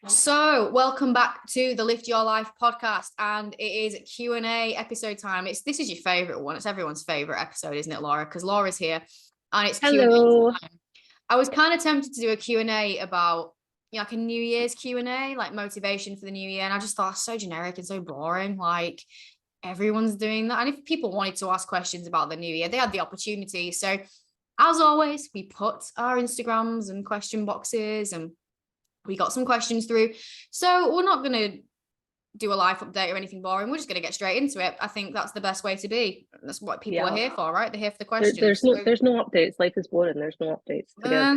So, welcome back to the Lift Your Life podcast, and it is Q&A episode time. This is your favorite one. It's everyone's favorite episode, isn't it, Laura? Because Laura's here, and it's Hello. Q&A time. I was kind of tempted to do a Q&A about, like a New Year's Q&A, like motivation for the new year, and I just thought so generic and so boring. Like everyone's doing that, and if people wanted to ask questions about the new year, they had the opportunity. So, as always, we put our Instagrams and question boxes and we got some questions through. So we're not going to do a life update or anything boring. We're just going to get straight into it. I think that's the best way to be. That's what people are here for, right? They're here for the questions. There's no updates. Life is boring. There's no updates.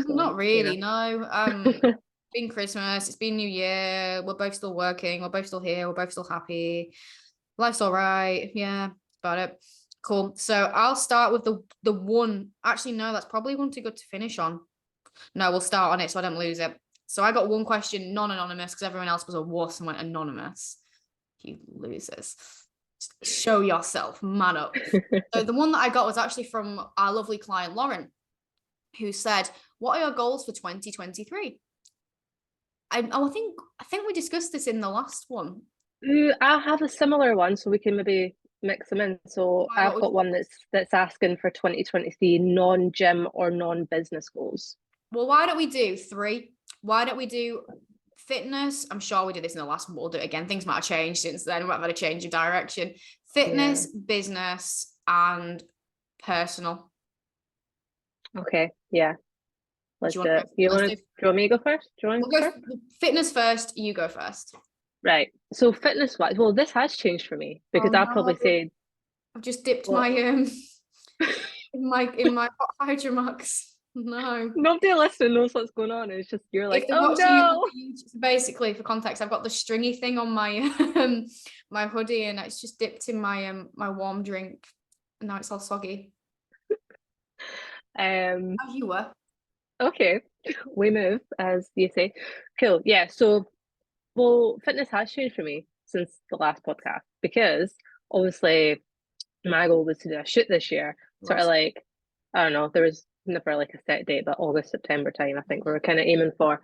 Not really, no. It's been Christmas. It's been New Year. We're both still working. We're both still here. We're both still happy. Life's all right. Yeah, about it. Cool. So I'll start with the one. Actually, no, that's probably one too good to finish on. No, we'll start on it so I don't lose it. So I got one question non-anonymous because everyone else was a wuss and went anonymous. You losers. Show yourself, man up. So the one that I got was actually from our lovely client, Lauren, who said, what are your goals for 2023? I think we discussed this in the last one. I have a similar one, so we can maybe mix them in. So I've got one that's asking for 2023 non-gym or non-business goals. Well, why don't we do 3? Why don't we do fitness? I'm sure we did this in the last one, but we'll do it again. Things might have changed since then. We might have had a change of direction. Fitness, business, and personal. Okay, yeah. Let's do it. Do you want me to go first? Fitness first, you go first. Right. So fitness wise, well, this has changed for me because I'll probably say I've just dipped my in my Hydra Max. No, nobody listening knows what's going on. It's just you're like, oh no. Basically, for context, I've got the stringy thing on my my hoodie, and it's just dipped in my my warm drink, and now it's all soggy. As you were. Okay, we move, as you say. Cool. Yeah. So, well, fitness has changed for me since the last podcast because obviously my goal was to do a shoot this year. Sort of like, I don't know, there was never like a set date, but August, September time, I think we were kind of aiming for.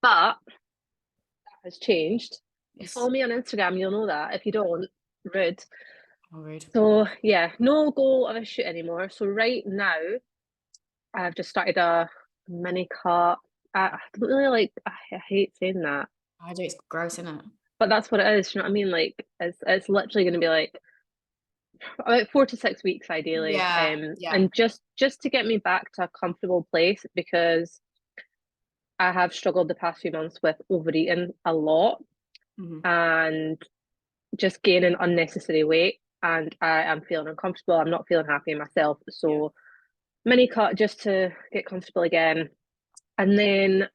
But that has changed. Yes. Follow me on Instagram, you'll know that. If you don't, rude. Rude. So yeah, no goal of a shoot anymore. So right now, I've just started a mini cut. I don't really like. I hate saying that. I do. It's gross, isn't it? But that's what it is. You know what I mean? Like it's literally going to be like about 4 to 6 weeks ideally. Yeah. And just to get me back to a comfortable place because I have struggled the past few months with overeating a lot and just gaining unnecessary weight, and I am feeling uncomfortable. I'm not feeling happy in myself. So mini cut just to get comfortable again. And then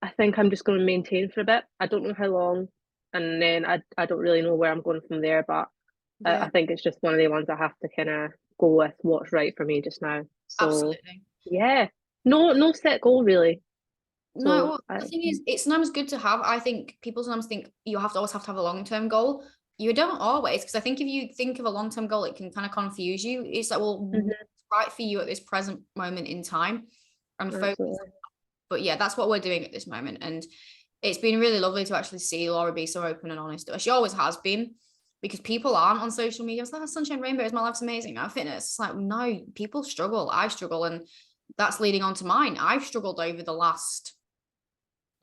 I think I'm just going to maintain for a bit. I don't know how long. And then I don't really know where I'm going from there. But I think it's just one of the ones I have to kind of go with what's right for me just now. So, absolutely. Yeah. No set goal, really. No, the thing is, it's sometimes good to have. I think people sometimes think you always have to have a long-term goal. You don't always, because I think if you think of a long-term goal, it can kind of confuse you. It's like, well, what's right for you at this present moment in time and focus. But yeah, that's what we're doing at this moment. And it's been really lovely to actually see Laura be so open and honest. She always has been, because people aren't on social media. It's like, sunshine rainbows, my life's amazing. I'm fitness. It's like, no, people struggle. I struggle. And that's leading on to mine. I've struggled over the last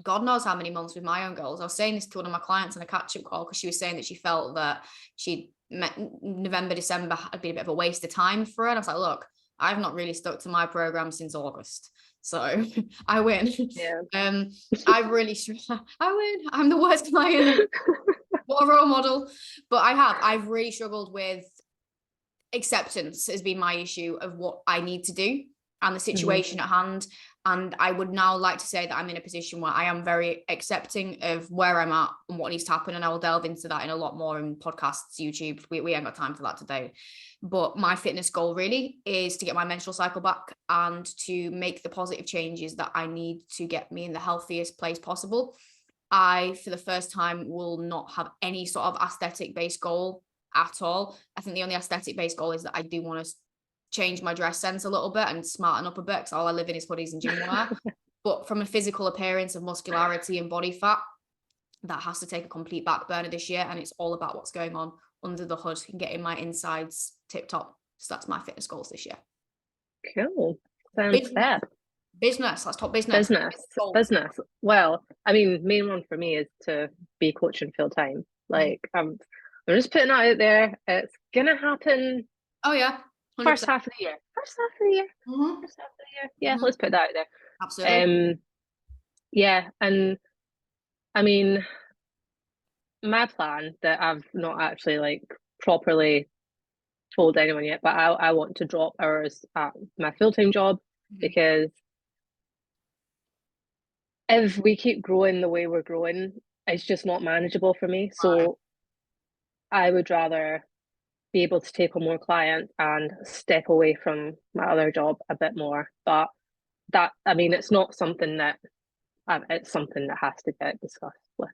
God knows how many months with my own goals. I was saying this to one of my clients in a catch-up call because she was saying that she felt that she met November, December had been a bit of a waste of time for her. And I was like, look, I've not really stuck to my program since August. So I win. Yeah. I win. I'm the worst client. What a role model. But I've really struggled with acceptance has been my issue of what I need to do and the situation at hand. And I would now like to say that I'm in a position where I am very accepting of where I'm at and what needs to happen. And I will delve into that in a lot more in podcasts, YouTube. We ain't got time for that today. But my fitness goal really is to get my menstrual cycle back and to make the positive changes that I need to get me in the healthiest place possible. I, for the first time, will not have any sort of aesthetic-based goal at all. I think the only aesthetic-based goal is that I do want to change my dress sense a little bit and smarten up a bit because all I live in is hoodies and gym wear. But from a physical appearance of muscularity and body fat, that has to take a complete back burner this year, and it's all about what's going on under the hood and getting my insides tip top. So that's my fitness goals this year. Cool. Sounds fab. Business. Let's talk business. Business. Well, I mean, main one for me is to be coaching full time. Like, I'm just putting that out there. It's gonna happen. Oh yeah. 100%. First half of the year. Yeah, let's put that out there. Absolutely. Yeah, and I mean, my plan that I've not actually like properly told anyone yet, but I want to drop hours at my full-time job because if we keep growing the way we're growing, it's just not manageable for me. So I would rather be able to take on more clients and step away from my other job a bit more. But that, I mean, it's not something that it's something that has to get discussed with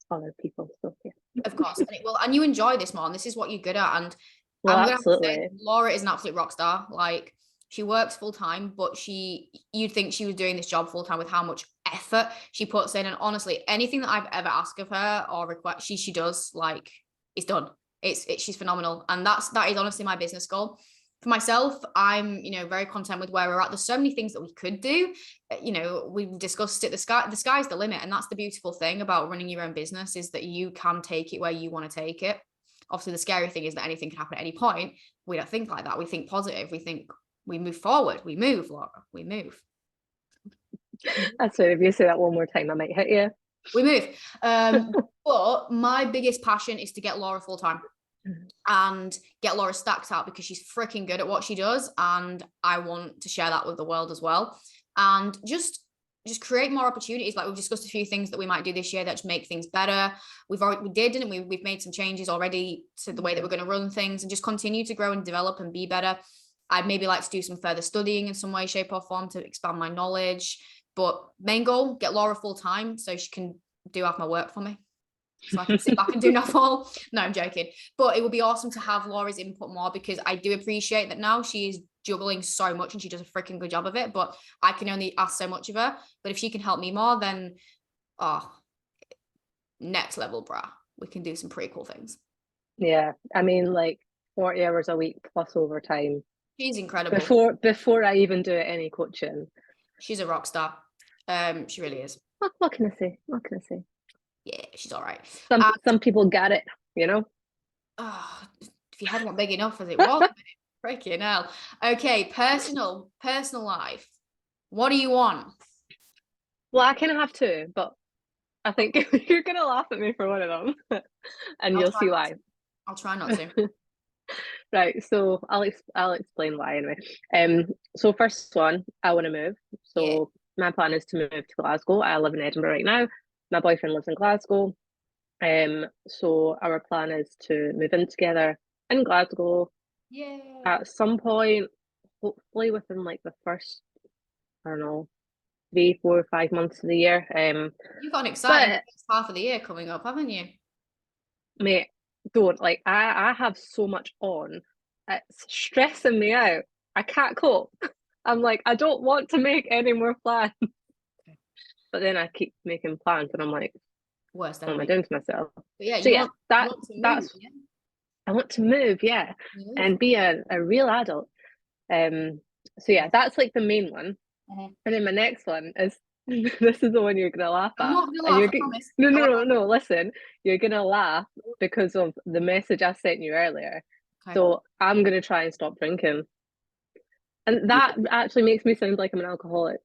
other people. So yeah, of course, and it will. And you enjoy this more, and this is what you're good at. And well, I'm gonna absolutely. have to say, Laura is an absolute rock star. Like, she works full time, but you'd think she was doing this job full time with how much effort she puts in. And honestly, anything that I've ever asked of her or request, she does. Like, it's done. She's phenomenal, and that is honestly my business goal. For myself, I'm, very content with where we're at. There's so many things that we could do. We've discussed it. The sky's the limit, and that's the beautiful thing about running your own business, is that you can take it where you want to take it. Obviously, the scary thing is that anything can happen at any point. We don't think like that. We think positive. We think we move forward. We move, Laura. We move. That's right. If you say that one more time, I might hit you. We move. But my biggest passion is to get Laura full time and get Laura stacked out, because she's freaking good at what she does, and I want to share that with the world as well, and just create more opportunities. Like, we've discussed a few things that we might do this year that just make things better. We did, didn't we? We've made some changes already to the way that we're going to run things, and just continue to grow and develop and be better. I'd maybe like to do some further studying in some way, shape, or form to expand my knowledge. But main goal, get Laura full time so she can do half my work for me, so I can sit back and do nothing. No, I'm joking. But it would be awesome to have Laura's input more, because I do appreciate that now she is juggling so much and she does a freaking good job of it, but I can only ask so much of her. But if she can help me more, then next level, brah. We can do some pretty cool things. Yeah, I mean, like 40 hours a week plus overtime. She's incredible. Before I even do any coaching. She's a rock star. She really is. What can I say? Yeah, she's all right. Some people get it, Oh, if your head weren't big enough as it was, freaking hell. Okay, personal life. What do you want? Well, I kind of have two, but I think you're gonna laugh at me for one of them, and you'll see why. I'll try not to. Right, so I'll explain why anyway. So first one, I want to move. So my plan is to move to Glasgow. I live in Edinburgh right now. My boyfriend lives in Glasgow. So our plan is to move in together in Glasgow. Yeah. At some point, hopefully within like the first, I don't know, 3, 4, 5 months of the year. You've got an exciting half of the year coming up, haven't you? Mate, don't, like, I have so much on. It's stressing me out. I can't cope. I'm like, I don't want to make any more plans. But then I keep making plans and I'm like, worse than what am I doing to myself? But yeah, so you that's I want to move, and be a real adult. So yeah, that's like the main one. And then my next one is this is the one you're gonna laugh at. I'm not gonna laugh, I promise. No, listen, you're gonna laugh because of the message I sent you earlier. Okay. So I'm gonna try and stop drinking. And that actually makes me sound like I'm an alcoholic.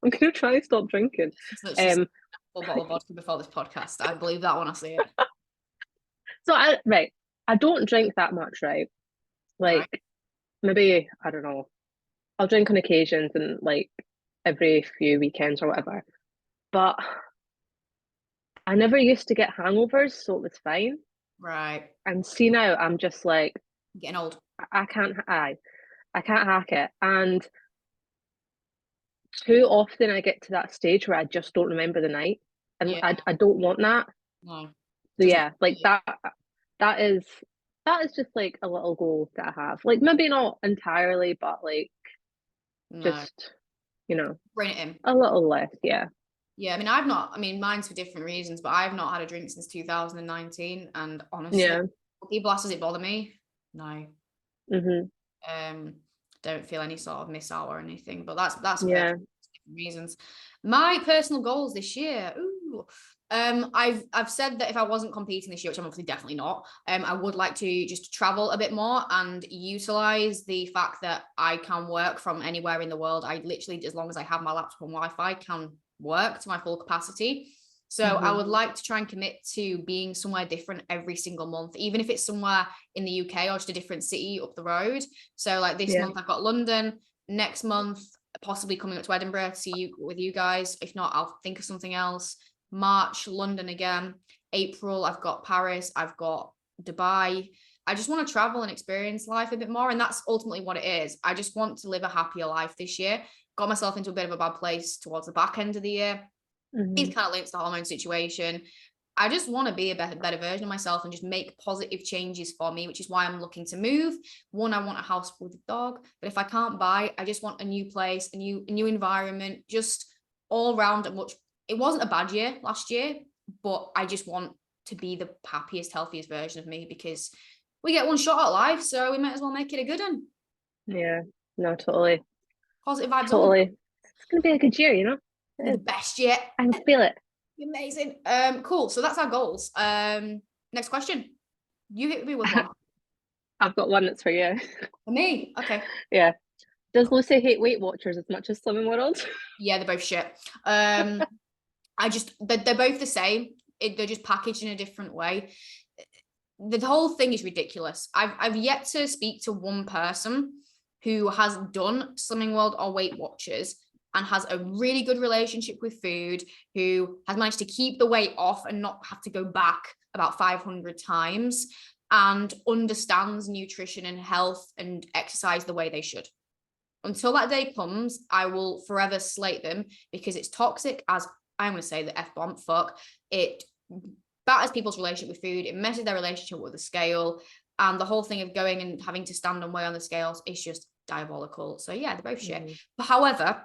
I'm gonna try and stop drinking. A full bottle of vodka before this podcast. I believe that when I see it. So I don't drink that much, right? Like maybe, I don't know, I'll drink on occasions and like every few weekends or whatever. But I never used to get hangovers, so it was fine. Right. And see now I'm just like getting old. I can't hack it. And too often I get to that stage where I just don't remember the night. And I don't want that. No. So yeah, like that is just like a little goal that I have. Like maybe not entirely, but like just, bring it in. A little less, yeah. Yeah, I mean, mine's for different reasons, but I've not had a drink since 2019. And honestly, Yeah. people ask, does it bother me? No. Mm-hmm. Don't feel any sort of miss out or anything, but that's for Yeah. different reasons. My personal goals this year. Ooh. I've said that if I wasn't competing this year, which I'm obviously definitely not, I would like to just travel a bit more and utilize the fact that I can work from anywhere in the world. I literally, as long as I have my laptop and Wi-Fi, can work to my full capacity. So I would like to try and commit to being somewhere different every single month, even if it's somewhere in the UK or just a different city up the road. So like this month I've got London, next month possibly coming up to Edinburgh to see you with you guys. If not, I'll think of something else. March, London again. April, I've got Paris, I've got Dubai. I just want to travel and experience life a bit more. And that's ultimately what it is. I just want to live a happier life this year. Got myself into a bit of a bad place towards the back end of the year. It's kind of linked to the hormone situation. I just want to be a better version of myself and just make positive changes for me, which is why I'm looking to move. One, I want a house with a dog, but if I can't buy, I just want a new place, a new environment, just all around. And it wasn't a bad year last year, but I just want to be the happiest, healthiest version of me, because we get one shot at life, so we might as well make it a good one. Yeah, no, totally. Positive vibes. Totally. It's gonna be a good year, you know. The best year. I can feel it. Amazing. Cool. So that's our goals. Next question. You hit me with one. I've got one that's for you. For me. Okay. Yeah. Does Lucy hate Weight Watchers as much as Slimming World? Yeah, they're both shit. They're both the same. They're just packaged in a different way. The whole thing is ridiculous. I've yet to speak to one person who has done Slimming World or Weight Watchers and has a really good relationship with food, who has managed to keep the weight off and not have to go back about 500 times, and understands nutrition and health and exercise the way they should. Until that day comes, I will forever slate them, because it's toxic as, I'm going to say the F-bomb, fuck. It batters people's relationship with food. It messes their relationship with the scale. And the whole thing of going and having to stand and weigh on the scales is just diabolical. So yeah, they're both shit. But however,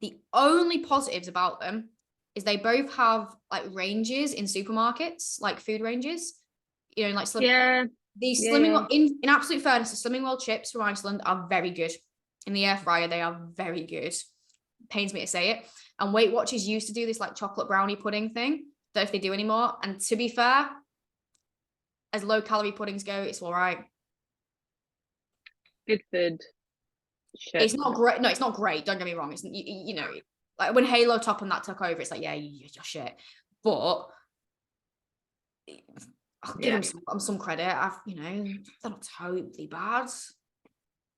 the only positives about them is they both have like ranges in supermarkets, like food ranges, you know, like Slimming in absolute fairness, the Slimming World chips from Iceland are very good. In the air fryer, they are very good. Pains me to say it. And Weight Watchers used to do this like chocolate brownie pudding thing. Don't know if they do anymore. And to be fair, as low calorie puddings go, it's all right. Good food. Shit. It's not great. No, it's not great. Don't get me wrong. It's, you know, like when Halo Top and that took over, it's like, yeah, you're shit. But I'll give them some credit. They're not totally bad.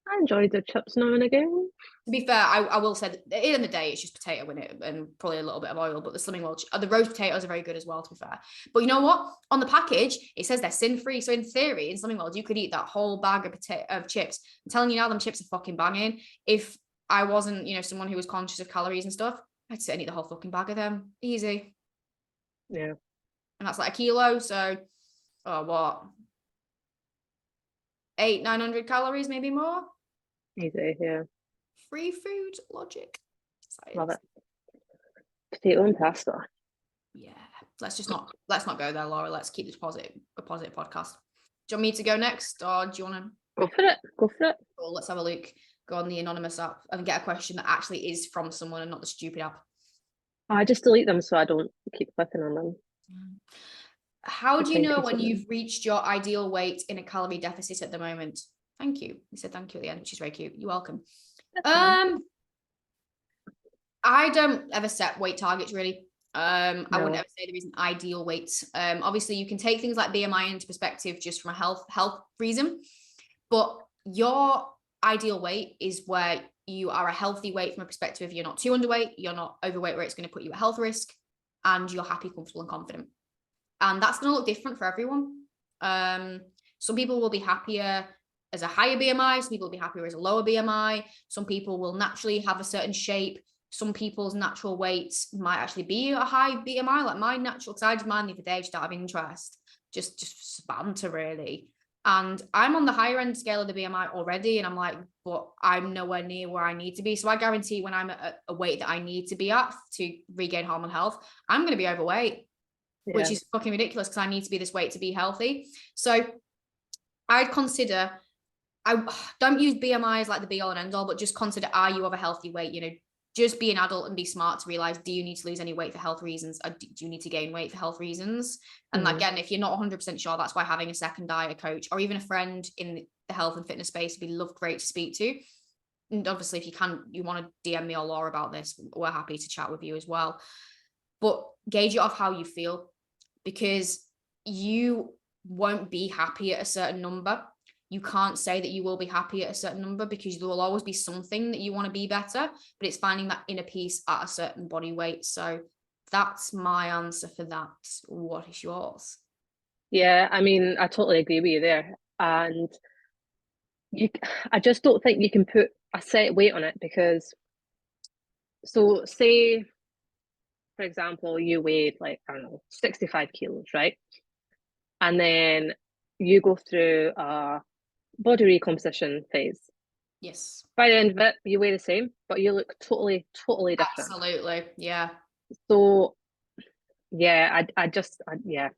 I enjoy the chips now and again. To be fair, I will say that at the end of the day, it's just potato in it and probably a little bit of oil. But the Slimming World, the roast potatoes are very good as well, to be fair. But you know what? On the package, it says they're sin-free. So in theory, in Slimming World, you could eat that whole bag of chips. I'm telling you now, them chips are fucking banging. If I wasn't, someone who was conscious of calories and stuff, I'd sit and eat the whole fucking bag of them. Easy. Yeah. And that's like a kilo. So, what? 800-900 calories, maybe more. Easy, yeah. Free food logic. Science. Love it. Potato and pasta. Yeah. Let's not go there, Laura. Let's keep this a positive podcast. Do you want me to go next, or do you want to go for it? Well, let's have a look. Go on the anonymous app and get a question that actually is from someone and not the stupid app. I just delete them so I don't keep clicking on them. How do you know when you've reached your ideal weight in a calorie deficit at the moment? Thank you. He said thank you at the end, which is very cute. You're welcome. I don't ever set weight targets really. No. I wouldn't ever say there is an ideal weight. Obviously you can take things like BMI into perspective just from a health reason, but your ideal weight is where you are a healthy weight from a perspective of you're not too underweight, you're not overweight where it's going to put you at health risk, and you're happy, comfortable, and confident. And that's going to look different for everyone. Some people will be happier as a higher BMI, some people will be happier as a lower BMI, some people will naturally have a certain shape, some people's natural weights might actually be a high BMI, like my natural, because I did mine the other day just out of interest, just banter really. And I'm on the higher end scale of the BMI already. And I'm like, but I'm nowhere near where I need to be. So I guarantee when I'm at a weight that I need to be at to regain hormone health, I'm going to be overweight, which is fucking ridiculous because I need to be this weight to be healthy. So I'd consider, I don't use BMI as like the be all and end all, but just consider, are you of a healthy weight? You know, just be an adult and be smart to realize, do you need to lose any weight for health reasons? Or do you need to gain weight for health reasons? And again, if you're not 100% sure, that's why having a second diet coach or even a friend in the health and fitness space would be great to speak to. And obviously, if you want to DM me or Laura about this, we're happy to chat with you as well. But gauge it off how you feel, because you won't be happy at a certain number. You can't say that you will be happy at a certain number because there will always be something that you want to be better, but it's finding that inner peace at a certain body weight. So that's my answer for that. What is yours? Yeah, I mean, I totally agree with you there. And I just don't think you can put a set weight on it because, so say, for example, you weighed like, I don't know, 65 kilos, right? And then you go through a body recomposition phase. Yes. By the end of it, you weigh the same, but you look totally different. Absolutely. Yeah. So, yeah, yeah.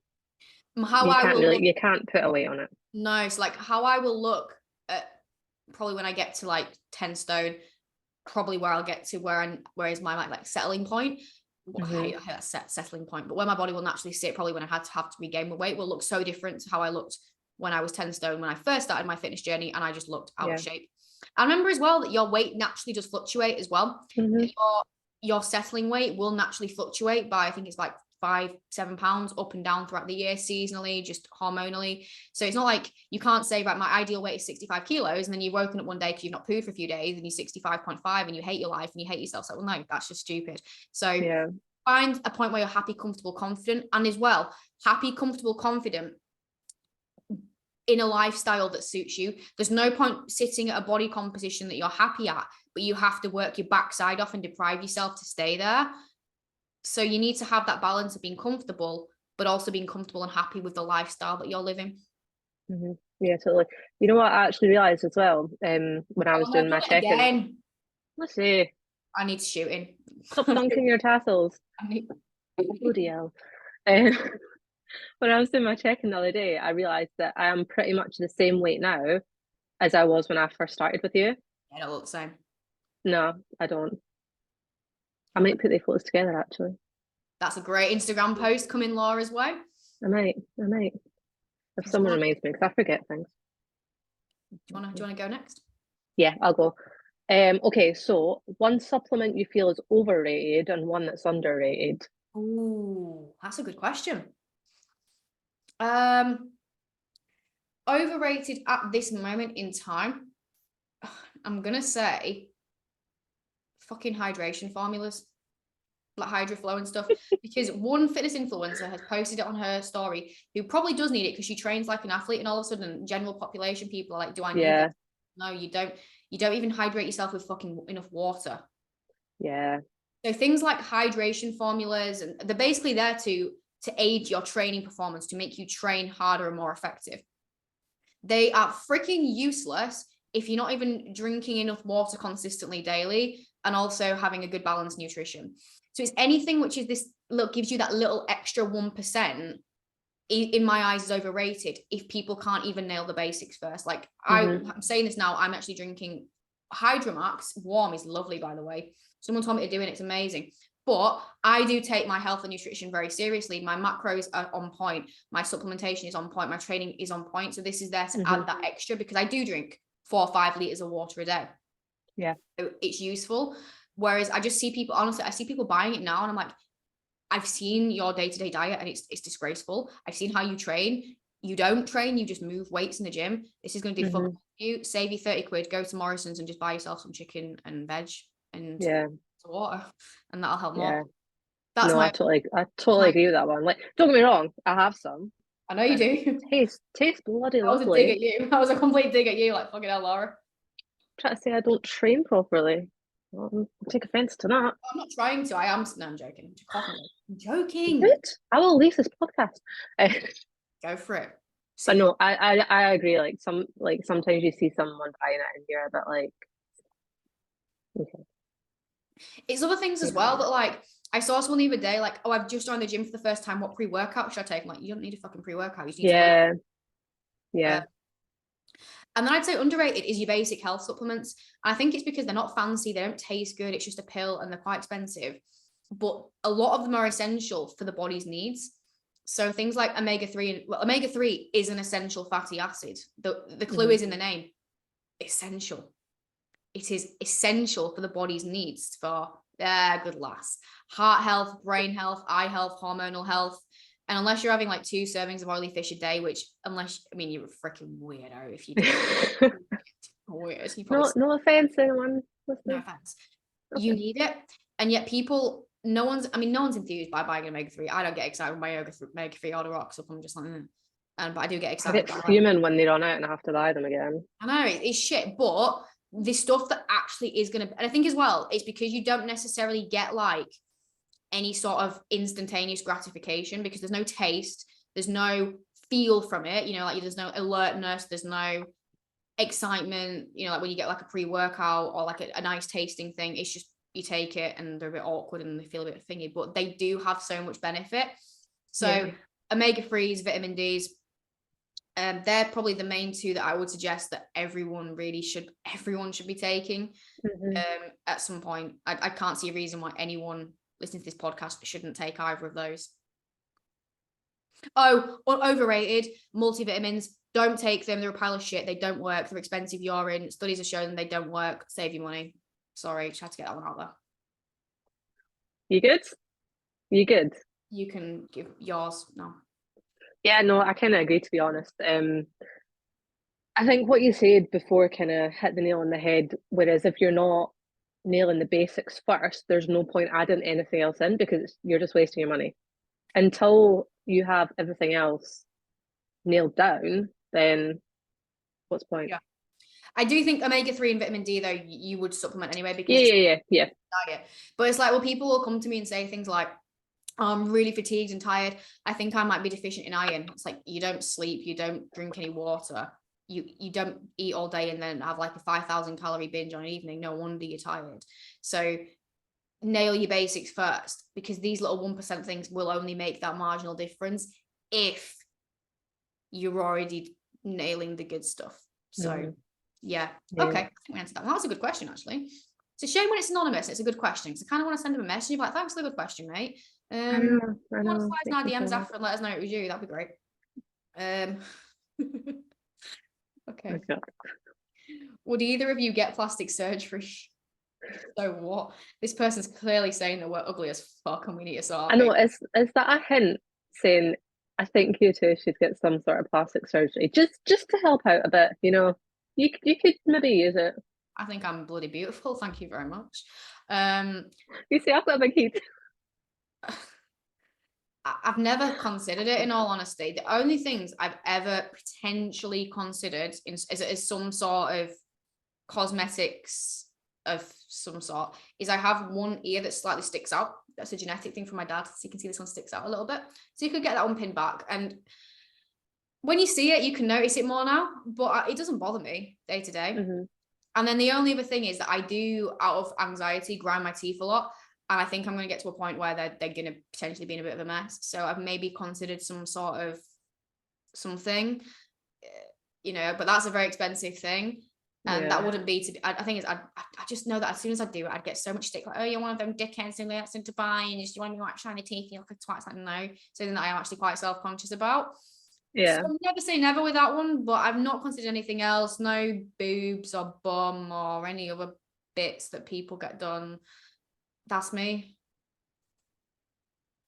You can't put a weight on it. No, it's like how I will look at probably when I get to like 10 stone, probably where I'll get to where is my like settling point. I hate that settling point, but where my body will naturally sit, probably when I have to regain my weight, will look so different to how I looked when I was 10 stone when I first started my fitness journey, and I just looked out of shape. I remember as well that your weight naturally does fluctuate as well. Your settling weight will naturally fluctuate by, I think it's like 5-7 pounds up and down throughout the year, seasonally, just hormonally. So it's not like you can't say, right, my ideal weight is 65 kilos, and then you've woken up one day because you've not pooed for a few days and you're 65.5 and you hate your life and you hate yourself. So, well, no, that's just stupid. So find a point where you're happy, comfortable, confident, and as well, happy, comfortable, confident in a lifestyle that suits you. There's no point sitting at a body composition that you're happy at, but you have to work your backside off and deprive yourself to stay there. So you need to have that balance of being comfortable, but also being comfortable and happy with the lifestyle that you're living. Yeah, totally. You know what I actually realised as well, when I was doing my check-in. Let's see. I need shooting. Stop dunking your tassels. Bloody hell. When I was doing my check-in the other day, I realised that I am pretty much the same weight now as I was when I first started with you. I don't look the same. No, I don't. I might put the photos together, actually. That's a great Instagram post coming Laura's way. I might. If someone reminds me, because I forget things. Do you want to go next? Yeah, I'll go. Okay, so one supplement you feel is overrated and one that's underrated. Ooh, that's a good question. Overrated at this moment in time, I'm gonna say fucking hydration formulas, like HydroFlow and stuff, because one fitness influencer has posted it on her story, who probably does need it because she trains like an athlete, and all of a sudden general population people are like, do I need it? No, you don't even hydrate yourself with fucking enough water. So things like hydration formulas, and they're basically there to aid your training performance, to make you train harder and more effective. They are freaking useless if you're not even drinking enough water consistently daily and also having a good balanced nutrition. So it's anything which is this gives you that little extra 1%, in my eyes, is overrated if people can't even nail the basics first. Like I'm saying this now, I'm actually drinking Hydromax. Warm is lovely, by the way. Someone told me to do it, it's amazing. But I do take my health and nutrition very seriously. My macros are on point. My supplementation is on point. My training is on point. So this is there to add that extra, because I do drink 4 or 5 liters of water a day. Yeah. So it's useful. Whereas I just see people, honestly, I see people buying it now and I'm like, I've seen your day-to-day diet and it's disgraceful. I've seen how you train. You don't train, you just move weights in the gym. This is going to do fuck you. Save you 30 quid, go to Morrison's and just buy yourself some chicken and veg and water, and that'll help more. That's I totally agree with that one. Like, don't get me wrong, I have some. I know you do. Taste bloody lovely. That was a dig at you. That was a complete dig at you, like, fucking hell, Laura. Trying to say I don't train properly. Well, take offense to that. I'm not trying to. I am. No, I'm joking. I'm joking. Good. I will leave this podcast. Go for it. But no, I agree. Like sometimes you see someone buying it and you're a bit like, okay. It's other things as well that like I saw someone the other day like, oh, I've just joined the gym for the first time. What pre-workout should I take? I'm like, you don't need a fucking pre-workout. You just need to yeah. And then I'd say underrated is your basic health supplements. I think it's because they're not fancy, they don't taste good. It's just a pill and they're quite expensive. But a lot of them are essential for the body's needs. So things like omega-3, well, omega-3 is an essential fatty acid. The clue is in the name, essential. It is essential for the body's needs for good lass. Heart health, brain health, eye health, hormonal health. And unless you're having like 2 servings of oily fish a day, which you're a freaking weirdo if you do. Weird. No offense, anyone. No offense. Okay. You need it. And yet no one's enthused by buying an omega-3. I don't get excited when my omega-3 order rocks up. I'm just like, but I do get excited. I get fuming when they run out and I have to buy them again. I know, it's shit, but the stuff that actually is going to, and I think as well, it's because you don't necessarily get like any sort of instantaneous gratification because there's no taste, there's no feel from it, like there's no alertness, there's no excitement, like when you get like a pre-workout or like a nice tasting thing, it's just you take it and they're a bit awkward and they feel a bit thingy, but they do have so much benefit. So omega-3s, vitamin Ds, they're probably the main 2 that I would suggest that everyone should be taking at some point. I can't see a reason why anyone listening to this podcast shouldn't take either of those. Oh, overrated multivitamins. Don't take them. They're a pile of shit. They don't work. They're expensive urine. Studies have shown they don't work. Save your money. Sorry, just had to get that one out there. You good? You can give yours. No. Yeah, no, I kind of agree, to be honest. I think what you said before kind of hit the nail on the head, whereas if you're not nailing the basics first, there's no point adding anything else in because you're just wasting your money. Until you have everything else nailed down, then what's the point? Yeah. I do think omega-3 and vitamin D, though, you would supplement anyway because yeah. Diet. But it's like, well, people will come to me and say things like, I'm really fatigued and tired. I think I might be deficient in iron. It's like, you don't sleep, you don't drink any water, you don't eat all day and then have like a 5,000 calorie binge on an evening. No wonder you're tired. So nail your basics first, because these little 1% things will only make that marginal difference if you're already nailing the good stuff. So yeah. Okay, I think we answered that one. That was a good question, actually. It's a shame when it's anonymous. It's a good question because I kind of want to send him a message like, thanks for the good question, mate. I know. You want to slide in our DMs after and let us know it was you, that'd be great. Okay. Would either of you get plastic surgery? So what? This person's clearly saying that we're ugly as fuck and we need to sort. I know, is that a hint saying I think you two should get some sort of plastic surgery just to help out a bit, you could maybe use it. I think I'm bloody beautiful, thank you very much. You see, I've got a big heat. I've never considered it, in all honesty. The only things I've ever potentially considered is some sort of cosmetics of some sort is I have one ear that slightly sticks out. That's a genetic thing from my dad. So you can see this one sticks out a little bit. So you could get that one pinned back. And when you see it, you can notice it more now, but it doesn't bother me day to day. And then the only other thing is that I do, out of anxiety, grind my teeth a lot. And I think I'm going to get to a point where they're going to potentially be in a bit of a mess. So I've maybe considered some sort of something, but that's a very expensive thing. And that wouldn't be I think I just know that as soon as I do it, I'd get so much stick like, oh, you're one of them dickheads who likes to buy and you want me to like shiny teeth, you look like twats. Like, no. So then I am actually quite self-conscious about. Yeah. So never say never with that one, but I've not considered anything else. No boobs or bum or any other bits that people get done. That's me.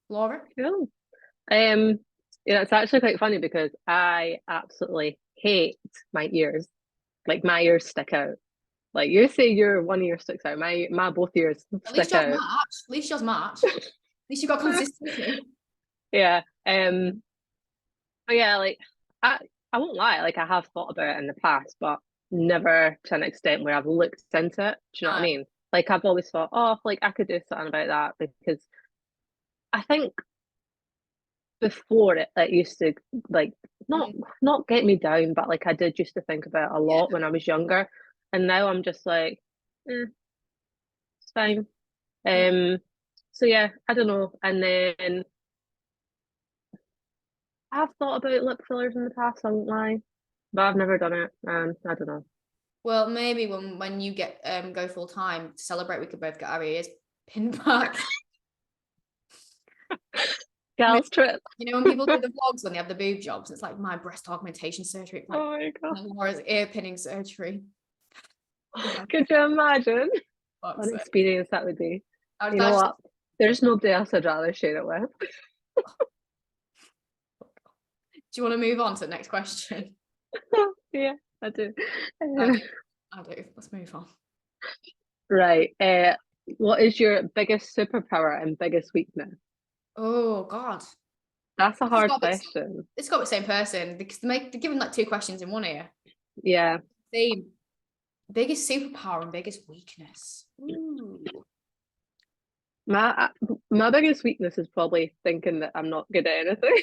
Laura? Cool. It's actually quite funny because I absolutely hate my ears. Like my ears stick out. Like you say your one ear sticks out. My both ears stick out. At least yours match. At least you got consistency. Yeah. But yeah, like I won't lie, like I have thought about it in the past, but never to an extent where I've looked into it. Do you know what I mean? Like I've always thought, oh, like I could do something about that because I think before it used to like Mm. not get me down, but like I did used to think about it a Yeah. lot when I was younger, and now I'm just like, it's fine. Yeah. So yeah, I don't know. And then I've thought about lip fillers in the past, I won't lie, but I've never done it. I don't know. Well, maybe when you get go full time to celebrate, we could both get our ears pinned back. Girls trip. You know, when people do the vlogs when they have the boob jobs, it's like my breast augmentation surgery, like, Oh my God. Laura's ear pinning surgery. Could you imagine Fuck's what an sake. experience that would be? I'd You know actually- what? There's nobody else I'd rather share it with. Do you want to move on to the next question? Yeah, I do. I do. Let's move on. Right. What is your biggest superpower and biggest weakness? Oh God. That's a It's hard got to be- question. It's got the same person because they're given like two questions in one here. Yeah. Same. Biggest superpower and biggest weakness. Ooh. My biggest weakness is probably thinking that I'm not good at anything.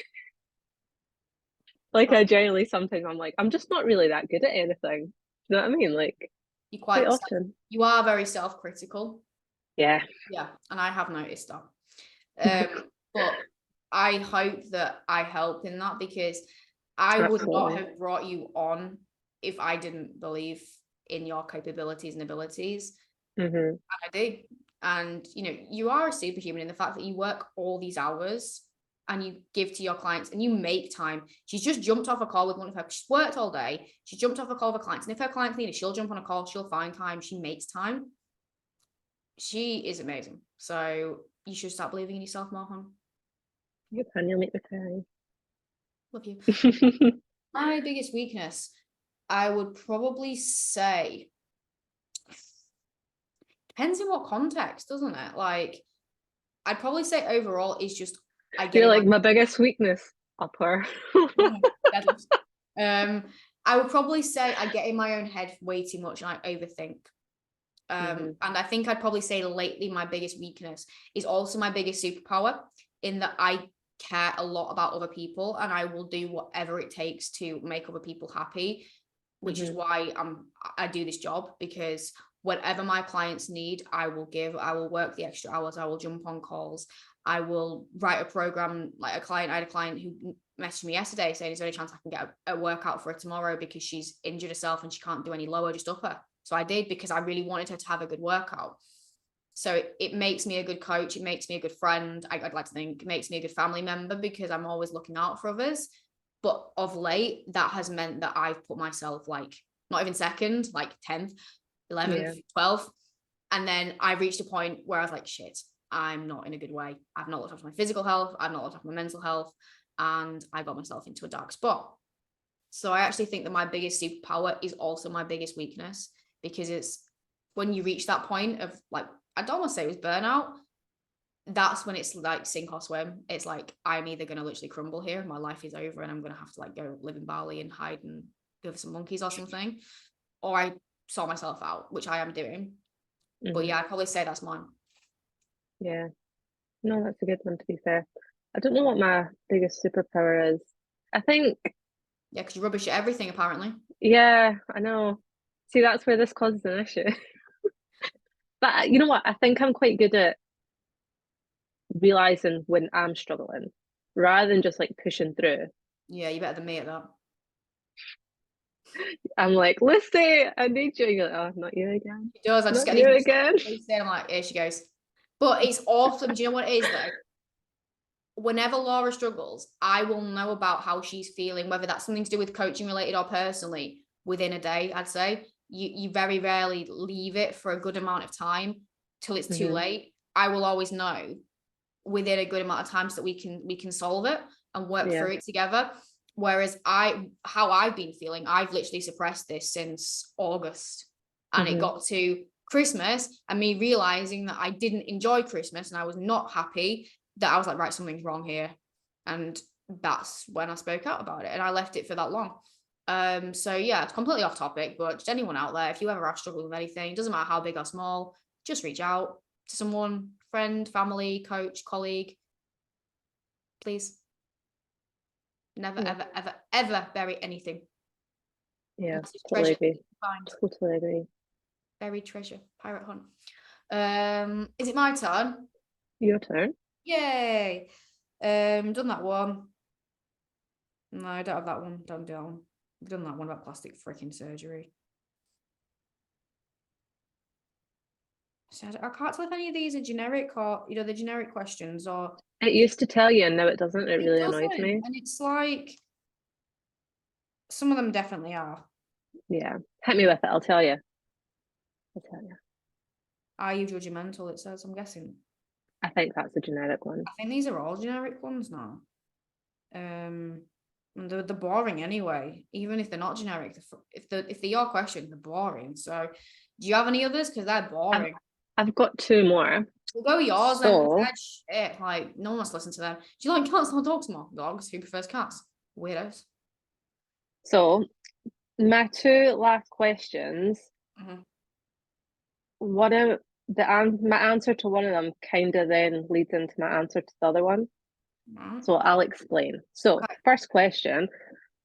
Like I genuinely sometimes I'm like, I'm just not really that good at anything. You know what I mean? Like You quite quite often. you are very self-critical. Yeah. Yeah, and I have noticed that. But I hope that I help in that because I would not Absolutely. have brought you on if I didn't believe in your capabilities and abilities. Mm-hmm. And I do. And you know, you are a superhuman in the fact that you work all these hours and you give to your clients and you make time. She's just jumped off a call with one of her, she's worked all day, she jumped off a call with her clients. And if her clients need it, she'll jump on a call, she'll find time, she makes time. She is amazing. So you should start believing in yourself more, hon. Your pen, you'll make me cry. Love you. My biggest weakness, I would probably say, depends in what context, doesn't it? Like, I'd probably say overall is just I get You're like my biggest weakness, upper. I would probably say I get in my own head way too much and I overthink. And I think I'd probably say lately my biggest weakness is also my biggest superpower in that I care a lot about other people and I will do whatever it takes to make other people happy, which is why I do this job, because whatever my clients need, I will give. I will work the extra hours. I will jump on calls. I will write a program. Like I had a client who messaged me yesterday saying, is there any chance I can get a workout for her tomorrow because she's injured herself and she can't do any lower, just up her. So I did because I really wanted her to have a good workout. So it makes me a good coach. It makes me a good friend. I'd like to think it makes me a good family member because I'm always looking out for others. But of late, that has meant that I've put myself like not even second, like 10th, 11th, 12th. And then I reached a point where I was like, shit, I'm not in a good way. I've not looked after my physical health. I've not looked after my mental health. And I got myself into a dark spot. So I actually think that my biggest superpower is also my biggest weakness, because it's when you reach that point of like, I'd almost say it was burnout. That's when it's like sink or swim. It's like, I'm either going to literally crumble here. My life is over and I'm going to have to like go live in Bali and hide and go for some monkeys or something. Or I sort myself out, which I am doing. But yeah, I'd probably say that's mine. Yeah. No, that's a good one to be fair. I don't know what my biggest superpower is. I think. Yeah, because you rubbish at everything apparently. Yeah, I know. See, that's where this causes an issue. But you know what? I think I'm quite good at realizing when I'm struggling rather than just like pushing through. Yeah, you're better than me at that. I'm like, Lucy, I need you. You're like, oh, not you again. She does. I just Not get you these again. I'm like, here she goes. But it's awesome. Do you know what it is though? Whenever Laura struggles, I will know about how she's feeling, whether that's something to do with coaching related or personally, within a day. I'd say you very rarely leave it for a good amount of time till it's too late. I will always know within a good amount of time so that we can solve it and work through it together. Whereas how I've been feeling, I've literally suppressed this since August, and it got to Christmas and me realizing that I didn't enjoy Christmas and I was not happy, that I was like, right, something's wrong here. And that's when I spoke out about it, and I left it for that long. So yeah, it's completely off topic, but just anyone out there, if you ever are struggling with anything, doesn't matter how big or small, just reach out to someone, friend, family, coach, colleague, please. Never, ever bury anything. Yeah, totally agree. Totally agree. Buried treasure, pirate hunt. Is it my turn? Your turn. Yay. Done that one. No, I don't have that one. Don't do that one. I've done that one about plastic freaking surgery. So I can't tell if any of these are generic or, you know, the generic questions or. It used to tell you and now it doesn't. It really annoys me. And it's like, some of them definitely are. Yeah. Hit me with it. I'll tell you. Are you judgmental? It says, I'm guessing. I think that's a generic one. I think these are all generic ones now. And they're boring anyway. Even if they're not generic, if they're your question, they're boring. So, do you have any others? Because they're boring. I've got two more. We'll go yours then. Like, no one wants to listen to them. Do you like cats or dogs more? Dogs. Who prefers cats? Weirdos. So, my two last questions. My answer to one of them kind of then leads into my answer to the other one. So I'll explain. So, first question,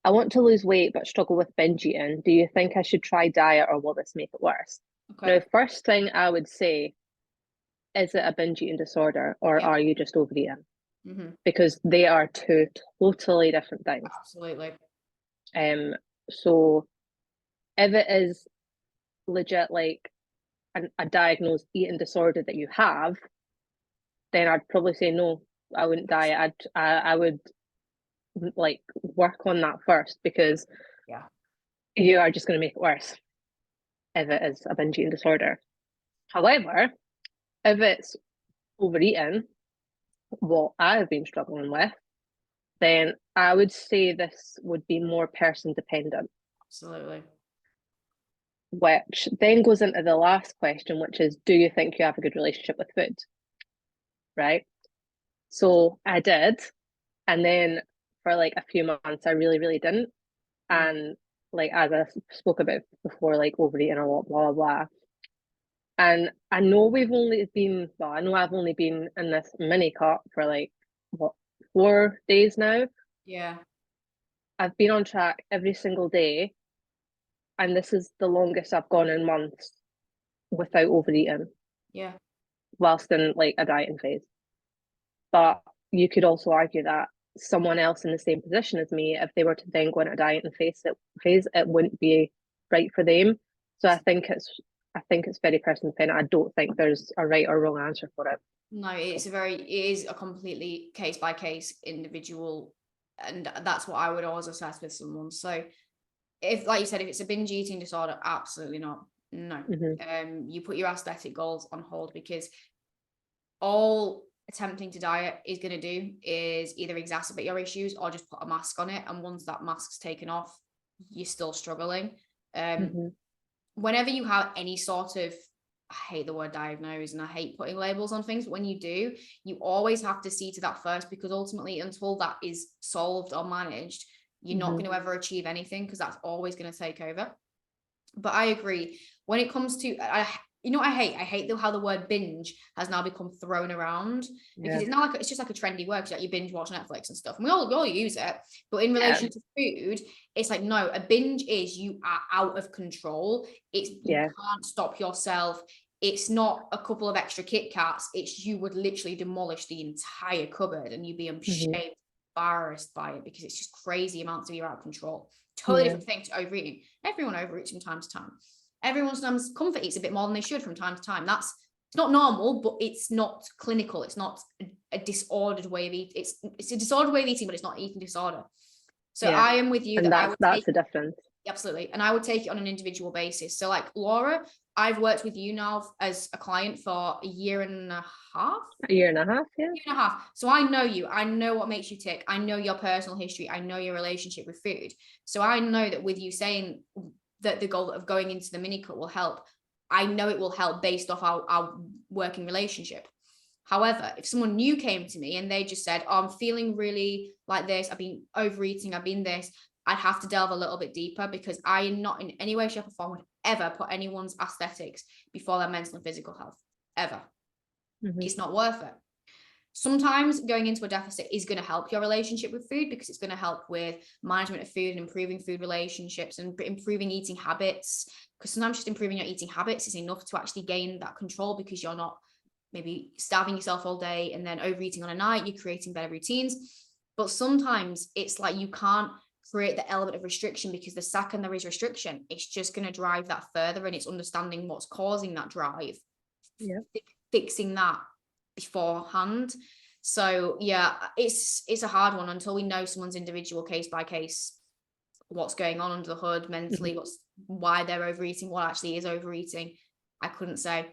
I want to lose weight but struggle with binge eating. Do you think I should try diet or will this make it worse? Now, first thing I would say, is it a binge eating disorder or are you just overeating? Because they are two totally different things. Absolutely. So if it is legit like a diagnosed eating disorder that you have, then I'd probably say no, I wouldn't diet. I would like work on that first because you are just going to make it worse if it is a binge eating disorder. However, if it's overeating, what I've been struggling with, then I would say this would be more person dependent. Absolutely. Which then goes into the last question, which is, do you think you have a good relationship with food? Right? So I did. And then for like a few months, I really, really didn't. And like, as I spoke about before, like overeating a lot, blah, blah, blah. And I know I've only been in this mini cut for like, 4 days now? Yeah. I've been on track every single day. And this is the longest I've gone in months without overeating. Yeah. Whilst in like a dieting phase. But you could also argue that someone else in the same position as me, if they were to then go into a dieting phase, it wouldn't be right for them. So I think it's very person dependent. I don't think there's a right or wrong answer for it. No, it is a completely case by case individual, and that's what I would always assess with someone. So if, like you said, if it's a binge eating disorder, absolutely not. No. You put your aesthetic goals on hold, because all attempting to diet is going to do is either exacerbate your issues or just put a mask on it. And once that mask's taken off, you're still struggling. Whenever you have any sort of, I hate the word diagnose and I hate putting labels on things, but when you do, you always have to see to that first, because ultimately until that is solved or managed, you're not going to ever achieve anything, because that's always going to take over. But I agree, when it comes to, you know what I hate how the word binge has now become thrown around, because it's not like, it's just like a trendy word, like you binge watch Netflix and stuff, and we all use it, but in relation to food, it's like, no, a binge is you are out of control. It's you can't stop yourself. It's not a couple of extra Kit Kats. It's you would literally demolish the entire cupboard and you'd be ashamed, embarrassed by it, because it's just crazy amounts of you're out of control. Totally different thing to overeating. Everyone overeats from time to time. Everyone sometimes comfort eats a bit more than they should from time to time. It's not normal, but it's not clinical. It's not a disordered way of eating. It's a disordered way of eating, but it's not eating disorder. So I am with you. And that's the difference. Absolutely. And I would take it on an individual basis. So like Laura, I've worked with you now as a client for a year and a half. A year and a half, yeah. A year and a half. So I know you. I know what makes you tick. I know your personal history. I know your relationship with food. So I know that with you saying that the goal of going into the mini cut will help, I know it will help based off our working relationship. However, if someone new came to me and they just said, oh, I'm feeling really like this, I've been overeating, I've been this, I'd have to delve a little bit deeper, because I am not in any way, shape or form would ever put anyone's aesthetics before their mental and physical health, ever. It's not worth it. Sometimes going into a deficit is going to help your relationship with food, because it's going to help with management of food and improving food relationships and improving eating habits. Because sometimes just improving your eating habits is enough to actually gain that control, because you're not maybe starving yourself all day and then overeating on a night. You're creating better routines. But sometimes it's like you can't create the element of restriction, because the second there is restriction, it's just going to drive that further, and it's understanding what's causing that drive, fixing that beforehand. So yeah, it's a hard one until we know someone's individual case by case, what's going on under the hood mentally, why they're overeating, what actually is overeating. I couldn't say.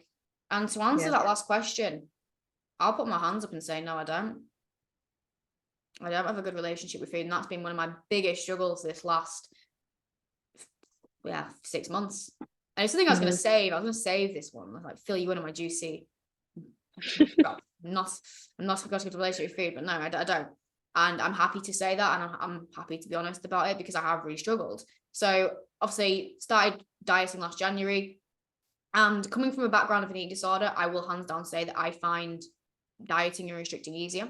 And to answer that last question, I'll put my hands up and say, no, I don't have a good relationship with food. And that's been one of my biggest struggles this last 6 months. And it's something I was going to save. I was going to save this one. I was like, fill you in on my juicy. I'm not got a good relationship with food, but no, I don't. And I'm happy to say that. And I'm happy to be honest about it, because I have really struggled. So obviously started dieting last January, and coming from a background of an eating disorder, I will hands down say that I find dieting and restricting easier,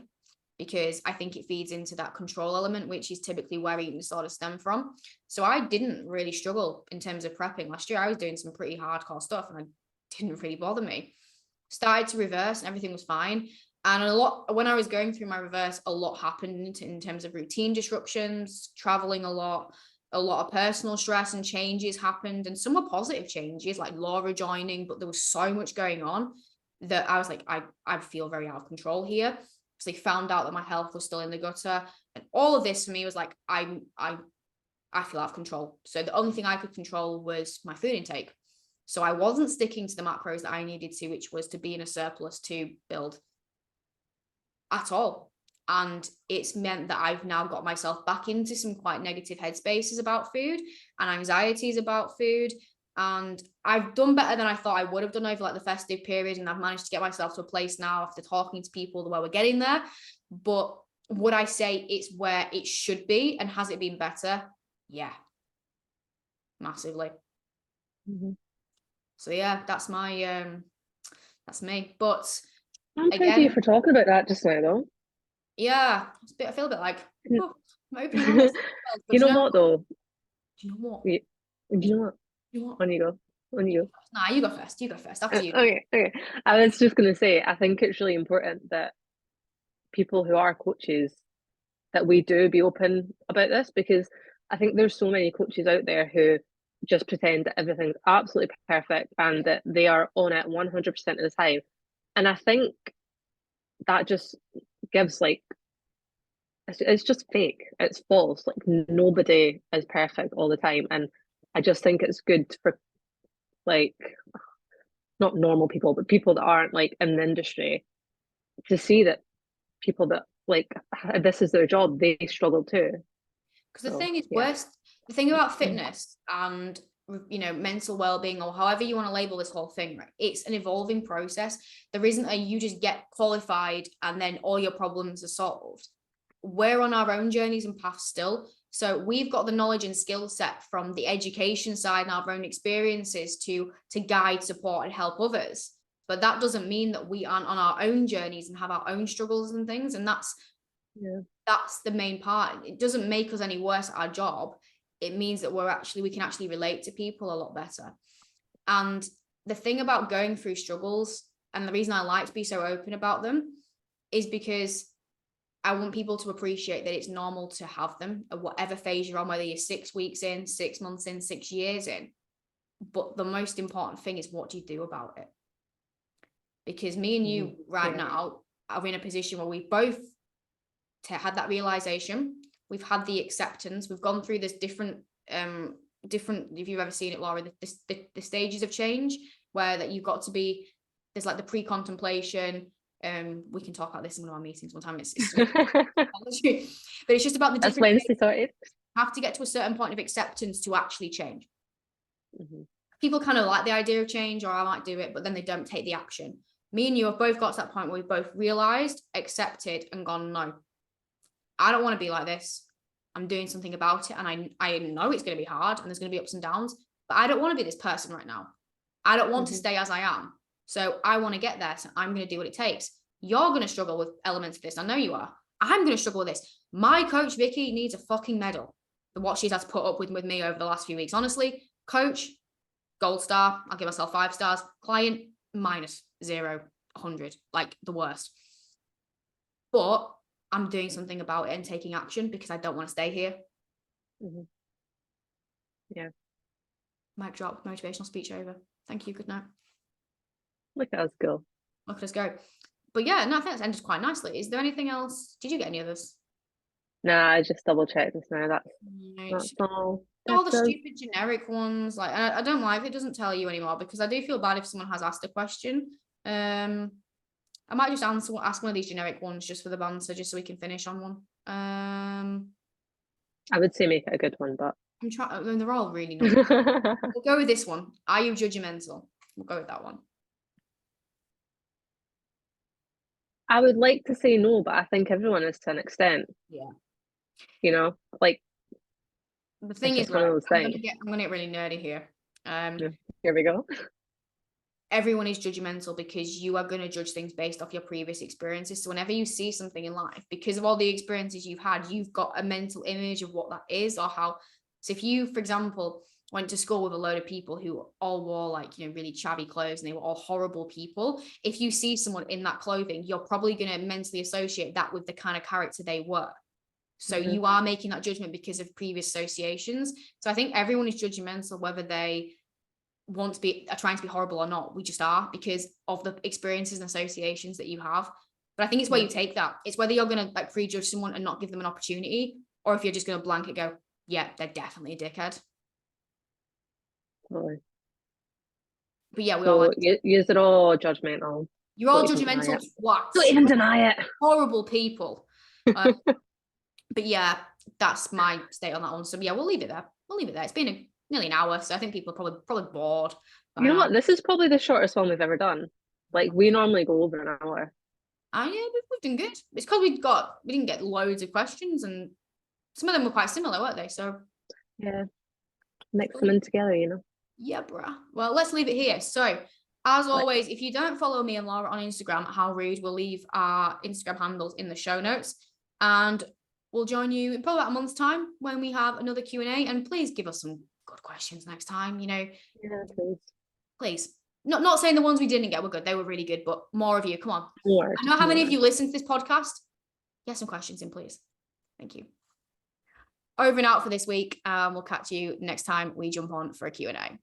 because I think it feeds into that control element, which is typically where eating disorders stem from. So I didn't really struggle in terms of prepping last year. I was doing some pretty hardcore stuff, and it didn't really bother me. Started to reverse and everything was fine. And when I was going through my reverse, a lot happened in terms of routine disruptions, traveling a lot of personal stress and changes happened. And some were positive changes, like Laura joining, but there was so much going on that I was like, I feel very out of control here. So they found out that my health was still in the gutter. And all of this for me was like, I feel out of control. So the only thing I could control was my food intake. So I wasn't sticking to the macros that I needed to, which was to be in a surplus to build at all. And it's meant that I've now got myself back into some quite negative headspaces about food and anxieties about food. And I've done better than I thought I would have done over like the festive period. And I've managed to get myself to a place now after talking to people where we're getting there. But would I say it's where it should be? And has it been better? Yeah, massively. So yeah, that's me. But I'm proud of you for talking about that just now, though. Yeah, I feel a bit like, oh, I'm opening up. You know what though? Do you know what? Do you know what? On you go. Nah, you go first. After you. Okay. I was just gonna say, I think it's really important that people who are coaches, that we do be open about this, because I think there's so many coaches out there who just pretend that everything's absolutely perfect and that they are on it 100% of the time. And I think that just gives like, it's just fake. It's false. Like nobody is perfect all the time. And I just think it's good for like, not normal people, but people that aren't like in the industry, to see that people that like, this is their job, they struggle too. Because the thing is worse, the thing about fitness and mental well-being, or however you want to label this whole thing, right? It's an evolving process. There isn't a you just get qualified and then all your problems are solved. We're on our own journeys and paths still. So we've got the knowledge and skill set from the education side and our own experiences to guide, support, and help others. But that doesn't mean that we aren't on our own journeys and have our own struggles and things. And that's the main part. It doesn't make us any worse at our job. It means that we can actually relate to people a lot better. And the thing about going through struggles, and the reason I like to be so open about them, is because I want people to appreciate that it's normal to have them at whatever phase you're on, whether you're 6 weeks in, 6 months in, 6 years in. But the most important thing is, what do you do about it? Because me and you right now are in a position where we both had that realization. We've had the acceptance. We've gone through this different, if you've ever seen it, Laura, the stages of change, where that you've got to be, there's like the pre-contemplation. We can talk about this in one of our meetings one time. It's but it's just about the different. That's Wednesday, sorry. Have to get to a certain point of acceptance to actually change. People kind of like the idea of change, or I might do it, but then they don't take the action. Me and you have both got to that point where we've both realized, accepted, and gone, no, I don't want to be like this. I'm doing something about it. And I know it's going to be hard and there's going to be ups and downs, but I don't want to be this person right now. I don't want to stay as I am. So I want to get there. So I'm going to do what it takes. You're going to struggle with elements of this. I know you are. I'm going to struggle with this. My coach, Vicky, needs a fucking medal for what she's had to put up with me over the last few weeks. Honestly, coach, gold star. I'll give myself 5 stars. Client, -0, 100. Like the worst. But I'm doing something about it and taking action because I don't want to stay here. Mm-hmm. Yeah. Mic drop, motivational speech over. Thank you. Good night. Look at us go. Look at us go. But yeah, no, I think that's ended quite nicely. Is there anything else? Did you get any others? Nah, I just double checked this now. That's all. All the stupid generic ones. Like, I don't like it doesn't tell you anymore because I do feel bad if someone has asked a question. I might just ask one of these generic ones just for the banter, just so we can finish on one. I would say make it a good one, but I'm trying. I mean, they're all really not. We'll go with this one. Are you judgmental? We'll go with that one. I would like to say no, but I think everyone is to an extent. Yeah. You know, like the thing is, right, I'm gonna get really nerdy here. Here we go. Everyone is judgmental because you are going to judge things based off your previous experiences. So whenever you see something in life, because of all the experiences you've had, you've got a mental image of what that is or how. So if you, for example, went to school with a load of people who all wore like, you know, really chabby clothes and they were all horrible people, if you see someone in that clothing, you're probably going to mentally associate that with the kind of character they were. So you are making that judgment because of previous associations. So I think everyone is judgmental, whether they are trying to be horrible or not. We just are, because of the experiences and associations that you have. But I think it's where you take that. It's whether you're going to like prejudge someone and not give them an opportunity, or if you're just going to blanket go, yeah, they're definitely a dickhead. Totally. But yeah, we all like you're all judgmental. You're all judgmental twats. Don't even deny it. Horrible people. But yeah, that's my state on that one. So yeah, we'll leave it there. It's been nearly an hour, so I think people are probably bored. You know what? This is probably the shortest one we've ever done. Like, we normally go over an hour. Yeah, we've done good. It's because we didn't get loads of questions, and some of them were quite similar, weren't they? So yeah, mix them in together, you know. Yeah, bruh. Well, let's leave it here. So, as always, if you don't follow me and Laura on Instagram, How Rude, we'll leave our Instagram handles in the show notes, and we'll join you in probably about a month's time when we have another Q&A. And please give us some good questions next time. You know, yeah, please. Not saying the ones we didn't get were good; they were really good, but more of you. Come on. More, I know how many of you listen to this podcast. Get some questions in, please. Thank you. Over and out for this week. We'll catch you next time we jump on for a Q&A.